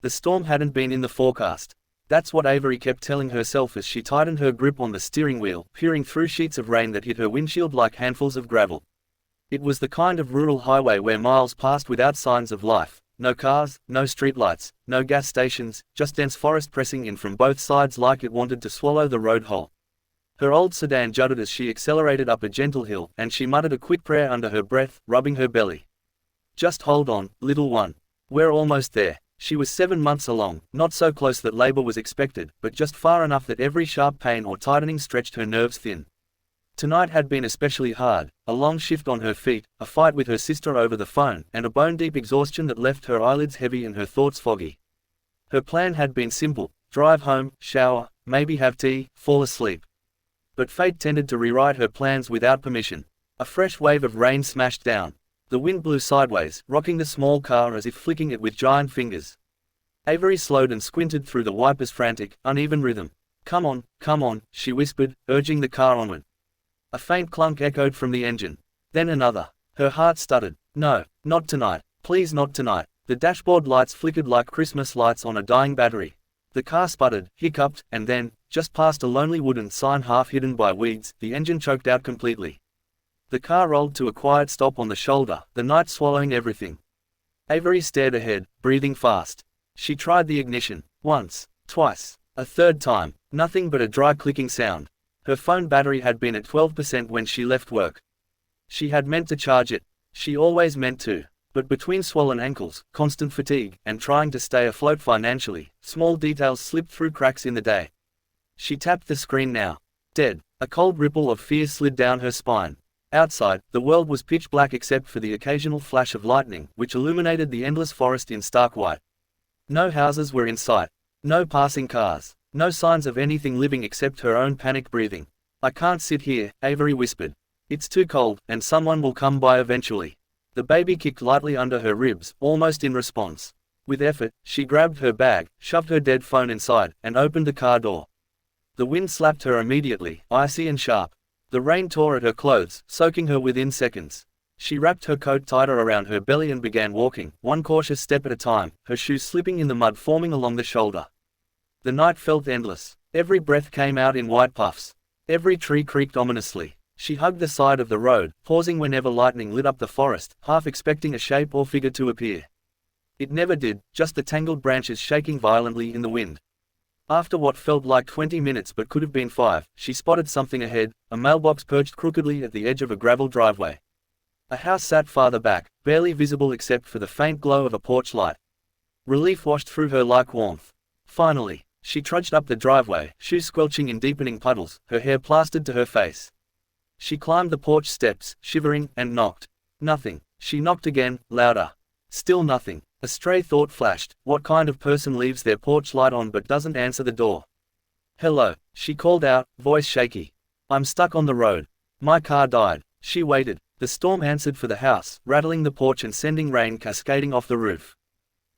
The storm hadn't been in the forecast. That's what Avery kept telling herself as she tightened her grip on the steering wheel, peering through sheets of rain that hit her windshield like handfuls of gravel. It was the kind of rural highway where miles passed without signs of life. No cars, no streetlights, no gas stations, just dense forest pressing in from both sides like it wanted to swallow the road whole. Her old sedan juddered as she accelerated up a gentle hill, and she muttered a quick prayer under her breath, rubbing her belly. Just hold on, little one. We're almost there. She was 7 months along, not so close that labor was expected, but just far enough that every sharp pain or tightening stretched her nerves thin. Tonight had been especially hard, a long shift on her feet, a fight with her sister over the phone, and a bone-deep exhaustion that left her eyelids heavy and her thoughts foggy. Her plan had been simple: drive home, shower, maybe have tea, fall asleep. But fate tended to rewrite her plans without permission. A fresh wave of rain smashed down. The wind blew sideways, rocking the small car as if flicking it with giant fingers. Avery slowed and squinted through the wiper's frantic, uneven rhythm. Come on, she whispered, urging the car onward. A faint clunk echoed from the engine. Then another. Her heart stuttered. No, not tonight. Please not tonight. The dashboard lights flickered like Christmas lights on a dying battery. The car sputtered, hiccuped, and then, just past a lonely wooden sign half hidden by weeds, the engine choked out completely. The car rolled to a quiet stop on the shoulder, the night swallowing everything. Avery stared ahead, breathing fast. She tried the ignition. Once, twice, a third time. Nothing but a dry clicking sound. Her phone battery had been at 12% when she left work. She had meant to charge it. She always meant to. But between swollen ankles, constant fatigue, and trying to stay afloat financially, small details slipped through cracks in the day. She tapped the screen now. Dead. A cold ripple of fear slid down her spine. Outside, the world was pitch black except for the occasional flash of lightning, which illuminated the endless forest in stark white. No houses were in sight. No passing cars. No signs of anything living except her own panicked breathing. I can't sit here, Avery whispered. It's too cold, and someone will come by eventually. The baby kicked lightly under her ribs, almost in response. With effort, she grabbed her bag, shoved her dead phone inside, and opened the car door. The wind slapped her immediately, icy and sharp. The rain tore at her clothes, soaking her within seconds. She wrapped her coat tighter around her belly and began walking, one cautious step at a time, her shoes slipping in the mud forming along the shoulder. The night felt endless. Every breath came out in white puffs. Every tree creaked ominously. She hugged the side of the road, pausing whenever lightning lit up the forest, half expecting a shape or figure to appear. It never did, just the tangled branches shaking violently in the wind. After what felt like 20 minutes but could have been 5, she spotted something ahead, a mailbox perched crookedly at the edge of a gravel driveway. A house sat farther back, barely visible except for the faint glow of a porch light. Relief washed through her like warmth. Finally. She trudged up the driveway, shoes squelching in deepening puddles, her hair plastered to her face. She climbed the porch steps, shivering, and knocked. Nothing. She knocked again, louder. Still nothing. A stray thought flashed. What kind of person leaves their porch light on but doesn't answer the door? Hello, she called out, voice shaky. I'm stuck on the road. My car died. She waited. The storm answered for the house, rattling the porch and sending rain cascading off the roof.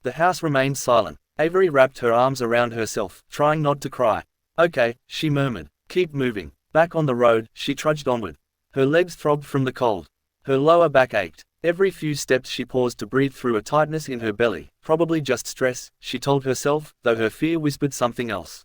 The house remained silent. Avery wrapped her arms around herself, trying not to cry. Okay, she murmured. Keep moving. Back on the road, she trudged onward. Her legs throbbed from the cold. Her lower back ached. Every few steps she paused to breathe through a tightness in her belly, probably just stress, she told herself, though her fear whispered something else.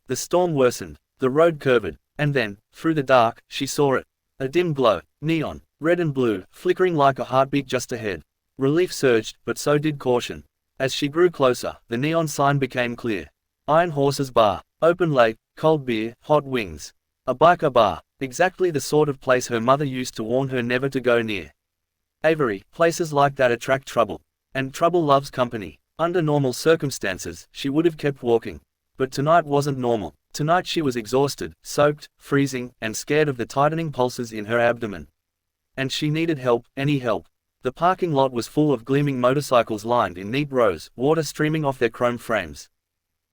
The storm worsened. The road curved, and then, through the dark, she saw it. A dim glow, neon, red and blue, flickering like a heartbeat just ahead. Relief surged, but so did caution. As she grew closer, the neon sign became clear. Iron Horses Bar. Open late, cold beer, hot wings. A biker bar. Exactly the sort of place her mother used to warn her never to go near. Avery, places like that attract trouble. And trouble loves company. Under normal circumstances, she would have kept walking. But tonight wasn't normal. Tonight she was exhausted, soaked, freezing, and scared of the tightening pulses in her abdomen. And she needed help, any help. The parking lot was full of gleaming motorcycles lined in neat rows, water streaming off their chrome frames.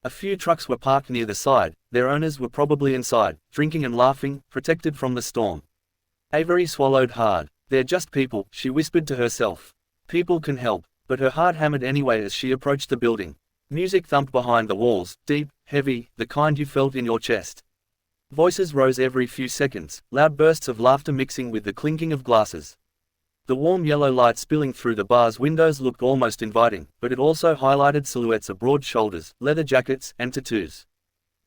A few trucks were parked near the side, their owners were probably inside, drinking and laughing, protected from the storm. Avery swallowed hard. They're just people, she whispered to herself. People can help. But her heart hammered anyway as she approached the building. Music thumped behind the walls, deep, heavy, the kind you felt in your chest. Voices rose every few seconds, loud bursts of laughter mixing with the clinking of glasses. The warm yellow light spilling through the bar's windows looked almost inviting, but it also highlighted silhouettes of broad shoulders, leather jackets, and tattoos.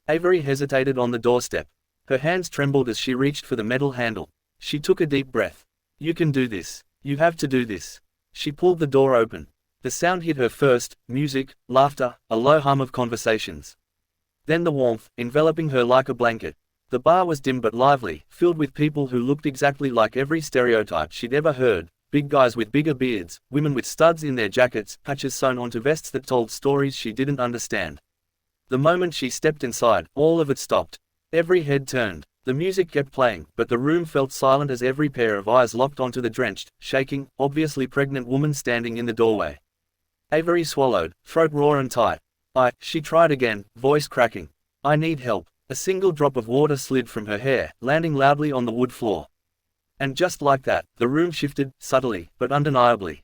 Avery hesitated on the doorstep. Her hands trembled as she reached for the metal handle. She took a deep breath. "You can do this. You have to do this." She pulled the door open. The sound hit her first: music, laughter, a low hum of conversations. Then the warmth, enveloping her like a blanket. The bar was dim but lively, filled with people who looked exactly like every stereotype she'd ever heard: big guys with bigger beards, women with studs in their jackets, patches sewn onto vests that told stories she didn't understand. The moment she stepped inside, all of it stopped. Every head turned. The music kept playing, but the room felt silent as every pair of eyes locked onto the drenched, shaking, obviously pregnant woman standing in the doorway. Avery swallowed, throat raw and tight. She tried again, voice cracking. "I need help." A single drop of water slid from her hair, landing loudly on the wood floor. And just like that, the room shifted, subtly, but undeniably.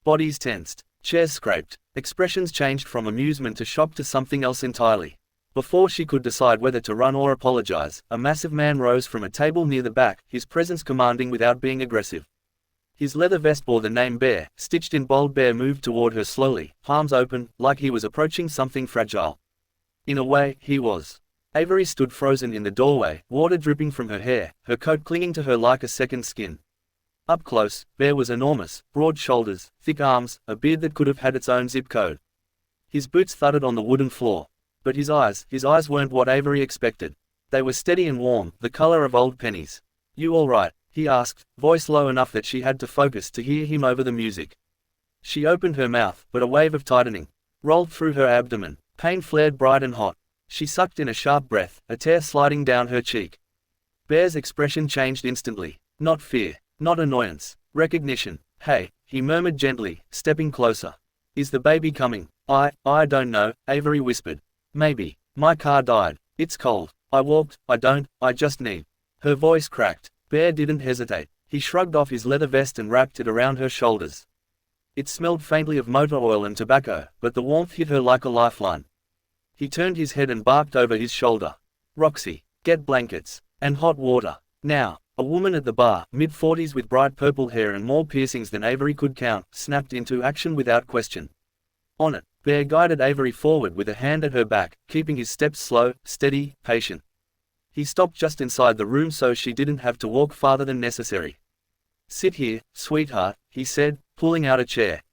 Bodies tensed. Chairs scraped. Expressions changed from amusement to shock to something else entirely. Before she could decide whether to run or apologize, a massive man rose from a table near the back, his presence commanding without being aggressive. His leather vest bore the name Bear, stitched in bold. Bear moved toward her slowly, palms open, like he was approaching something fragile. In a way, he was. Avery stood frozen in the doorway, water dripping from her hair, her coat clinging to her like a second skin. Up close, Bear was enormous: broad shoulders, thick arms, a beard that could have had its own zip code. His boots thudded on the wooden floor. But his eyes weren't what Avery expected. They were steady and warm, the color of old pennies. "You all right?" he asked, voice low enough that she had to focus to hear him over the music. She opened her mouth, but a wave of tightening rolled through her abdomen. Pain flared bright and hot. She sucked in a sharp breath, a tear sliding down her cheek. Bear's expression changed instantly. Not fear, not annoyance, recognition. "Hey," he murmured gently, stepping closer. "Is the baby coming?" I don't know," Avery whispered. "Maybe. My car died. It's cold. I walked. I just need." Her voice cracked. Bear didn't hesitate. He shrugged off his leather vest and wrapped it around her shoulders. It smelled faintly of motor oil and tobacco, but the warmth hit her like a lifeline. He turned his head and barked over his shoulder. "Roxy, get blankets. And hot water. Now." A woman at the bar, mid-40s with bright purple hair and more piercings than Avery could count, snapped into action without question. On it, Bear guided Avery forward with a hand at her back, keeping his steps slow, steady, patient. He stopped just inside the room so she didn't have to walk farther than necessary. "Sit here, sweetheart," he said, pulling out a chair.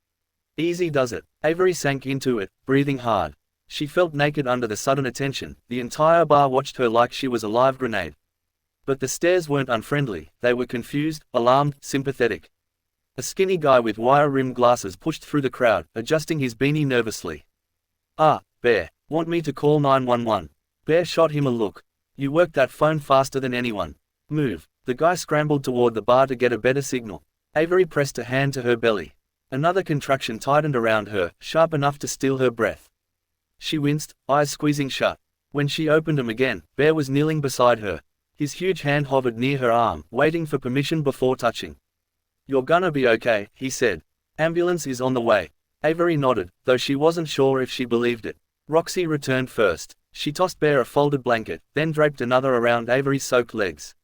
"Easy does it." Avery sank into it, breathing hard. She felt naked under the sudden attention. The entire bar watched her like she was a live grenade. But the stares weren't unfriendly, they were confused, alarmed, sympathetic. A skinny guy with wire-rimmed glasses pushed through the crowd, adjusting his beanie nervously. Bear. Want me to call 911? Bear shot him a look. "You work that phone faster than anyone. Move." The guy scrambled toward the bar to get a better signal. Avery pressed a hand to her belly. Another contraction tightened around her, sharp enough to steal her breath. She winced, eyes squeezing shut. When she opened them again, Bear was kneeling beside her. His huge hand hovered near her arm, waiting for permission before touching. "You're gonna be okay," he said. "Ambulance is on the way." Avery nodded, though she wasn't sure if she believed it. Roxy returned first. She tossed Bear a folded blanket, then draped another around Avery's soaked legs.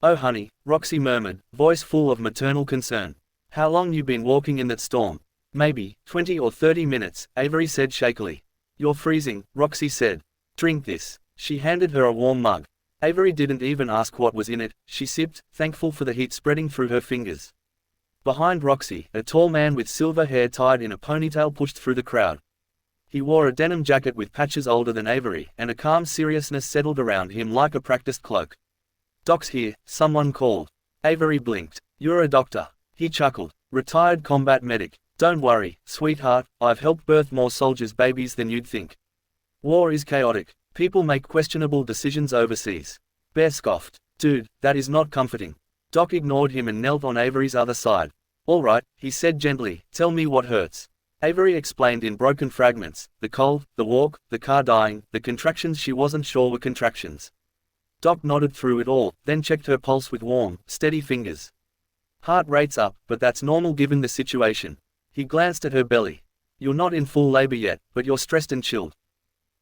"Oh honey," Roxy murmured, voice full of maternal concern. "How long you been walking in that storm?" "Maybe 20 or 30 minutes, Avery said shakily. "You're freezing," Roxy said. "Drink this." She handed her a warm mug. Avery didn't even ask what was in it. She sipped, thankful for the heat spreading through her fingers. Behind Roxy, a tall man with silver hair tied in a ponytail pushed through the crowd. He wore a denim jacket with patches older than Avery, and a calm seriousness settled around him like a practiced cloak. "Doc's here," someone called. Avery blinked. "You're a doctor." He chuckled. "Retired combat medic. Don't worry, sweetheart, I've helped birth more soldiers' babies than you'd think. War is chaotic. People make questionable decisions overseas." Bear scoffed. "Dude, that is not comforting." Doc ignored him and knelt on Avery's other side. "All right," he said gently, "tell me what hurts." Avery explained in broken fragments: the cold, the walk, the car dying, the contractions she wasn't sure were contractions. Doc nodded through it all, then checked her pulse with warm, steady fingers. "Heart rate's up, but that's normal given the situation." He glanced at her belly. "You're not in full labor yet, but you're stressed and chilled.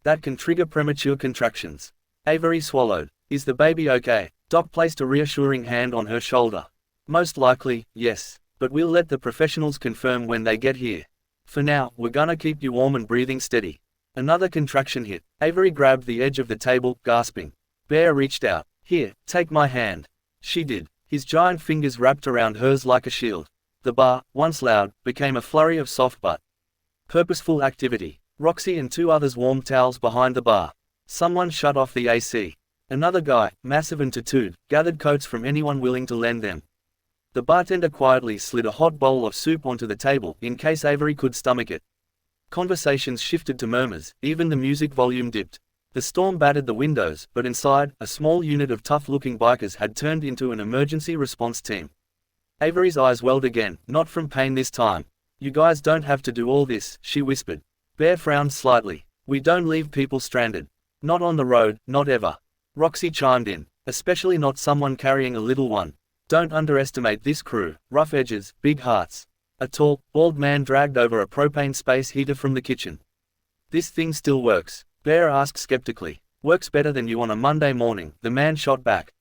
That can trigger premature contractions." Avery swallowed. "Is the baby okay?" Doc placed a reassuring hand on her shoulder. "Most likely, yes. But we'll let the professionals confirm when they get here. For now, we're gonna keep you warm and breathing steady. Another contraction hit. Avery grabbed the edge of the table, gasping. Bear reached out. Here, take my hand. She did. His giant fingers wrapped around hers like a shield. The bar, once loud, became a flurry of soft but purposeful activity. Roxy and two others warmed towels behind the bar. Someone shut off the AC. Another guy, massive and tattooed, gathered coats from anyone willing to lend them. The bartender quietly slid a hot bowl of soup onto the table in case Avery could stomach it. Conversations shifted to murmurs, even the music volume dipped. The storm battered the windows, but inside, a small unit of tough-looking bikers had turned into an emergency response team. Avery's eyes welled again, not from pain this time. You guys don't have to do all this, she whispered. Bear frowned slightly. We don't leave people stranded. Not on the road, not ever. Roxy chimed in. Especially not someone carrying a little one. Don't underestimate this crew, rough edges, big hearts. A tall, bald man dragged over a propane space heater from the kitchen. This thing still works? Bear asked skeptically. Works better than you on a Monday morning, the man shot back.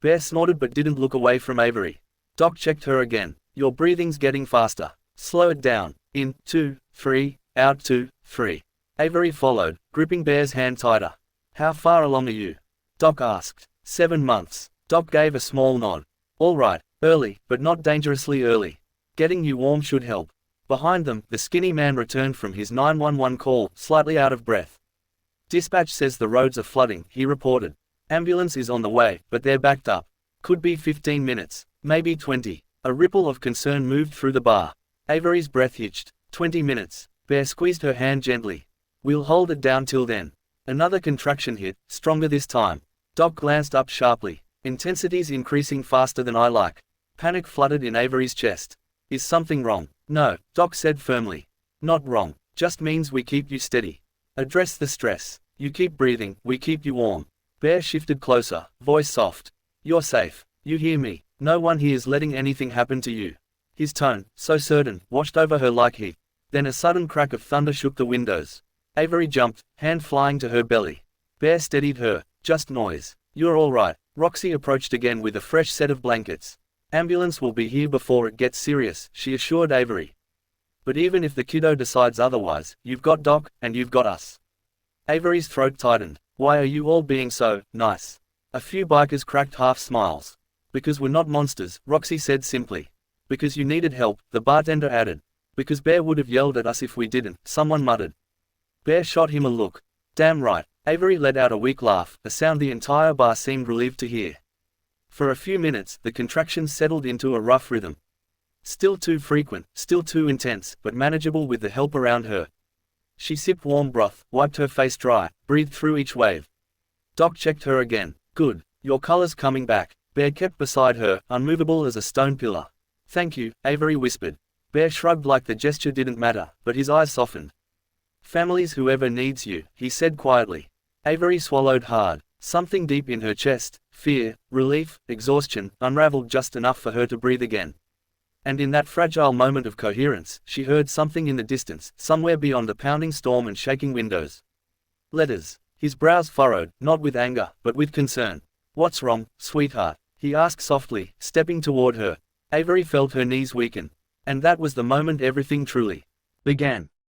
Bear snorted but didn't look away from Avery. Doc checked her again. Your breathing's getting faster. Slow it down. In, 2, 3, out 2, 3. Avery followed, gripping Bear's hand tighter. How far along are you? Doc asked. 7 months. Doc gave a small nod. All right, early, but not dangerously early. Getting you warm should help. Behind them, the skinny man returned from his 911 call, slightly out of breath. Dispatch says the roads are flooding, he reported. Ambulance is on the way, but they're backed up. Could be 15 minutes, maybe 20. A ripple of concern moved through the bar. Avery's breath hitched. 20 minutes. Bear squeezed her hand gently. We'll hold it down till then. Another contraction hit, stronger this time. Doc glanced up sharply. Intensity's increasing faster than I like. Panic flooded in Avery's chest. Is something wrong? No, Doc said firmly. Not wrong, just means we keep you steady. Address the stress. You keep breathing, we keep you warm. Bear shifted closer, voice soft. You're safe. You hear me. No one here is letting anything happen to you. His tone, so certain, washed over her like heat. Then a sudden crack of thunder shook the windows. Avery jumped, hand flying to her belly. Bear steadied her. Just noise. You're all right. Roxy approached again with a fresh set of blankets. Ambulance will be here before it gets serious, she assured Avery. But even if the kiddo decides otherwise, you've got Doc, and you've got us. Avery's throat tightened. Why are you all being so nice? A few bikers cracked half smiles. Because we're not monsters, Roxy said simply. Because you needed help, the bartender added. Because Bear would have yelled at us if we didn't, someone muttered. Bear shot him a look. Damn right. Avery let out a weak laugh, a sound the entire bar seemed relieved to hear. For a few minutes, the contractions settled into a rough rhythm. Still too frequent, still too intense, but manageable with the help around her. She sipped warm broth, wiped her face dry, breathed through each wave. Doc checked her again. Good. Your color's coming back. Bear kept beside her, unmovable as a stone pillar. Thank you, Avery whispered. Bear shrugged like the gesture didn't matter, but his eyes softened. Family's whoever needs you, he said quietly. Avery swallowed hard. Something deep in her chest, fear, relief, exhaustion, unraveled just enough for her to breathe again. And in that fragile moment of coherence, she heard something in the distance, somewhere beyond the pounding storm and shaking windows. Letters. His brows furrowed, not with anger, but with concern. What's wrong, sweetheart? He asked softly, stepping toward her. Avery felt her knees weaken. And that was the moment everything truly began.